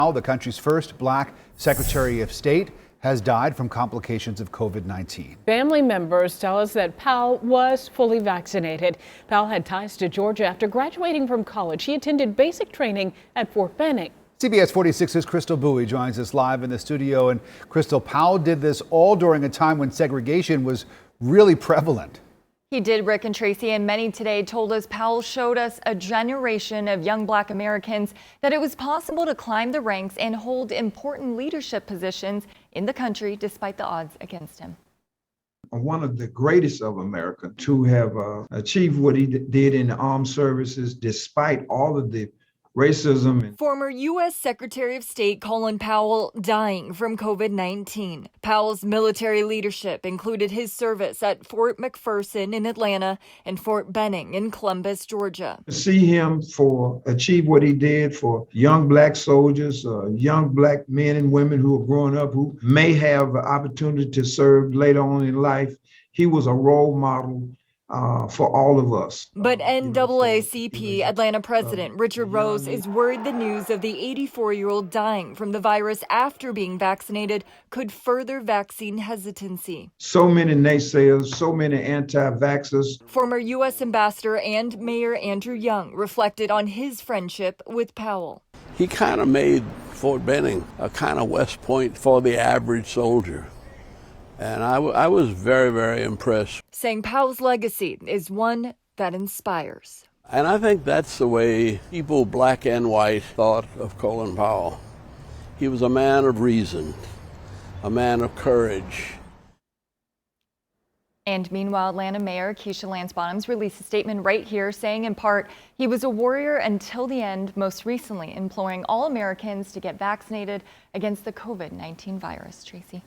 Powell, the country's first black Secretary of State, has died from complications of COVID-19. Family members tell us that Powell was fully vaccinated. Powell had ties to Georgia after graduating from college. He attended basic training at Fort Benning. CBS 46's Crystal Bowie joins us live in the studio. And Crystal, Powell did this all during a time when segregation was really prevalent. He did, Rick and Tracy, and many today told us Powell showed us a generation of young black Americans that it was possible to climb the ranks and hold important leadership positions in the country despite the odds against him. One of the greatest of America to have achieved what he did in the armed services despite all of the racism. Former U.S. Secretary of State Colin Powell dying from COVID-19. Powell's military leadership included his service at Fort McPherson in Atlanta and Fort Benning in Columbus, Georgia. To see him achieve what he did for young black soldiers, young black men and women who are growing up who may have the opportunity to serve later on in life, he was a role model for all of us. But NAACP Atlanta President Richard Rose is worried the news of the 84-year-old dying from the virus after being vaccinated could further vaccine hesitancy. So many naysayers, so many anti-vaxxers. Former U.S. Ambassador and Mayor Andrew Young reflected on his friendship with Powell. He kind of made Fort Benning a kind of West Point for the average soldier. And I was very, very impressed. Saying Powell's legacy is one that inspires. And I think that's the way people, black and white, thought of Colin Powell. He was a man of reason, a man of courage. And meanwhile, Atlanta Mayor Keisha Lance Bottoms released a statement right here saying in part, he was a warrior until the end, most recently imploring all Americans to get vaccinated against the COVID-19 virus. Tracy.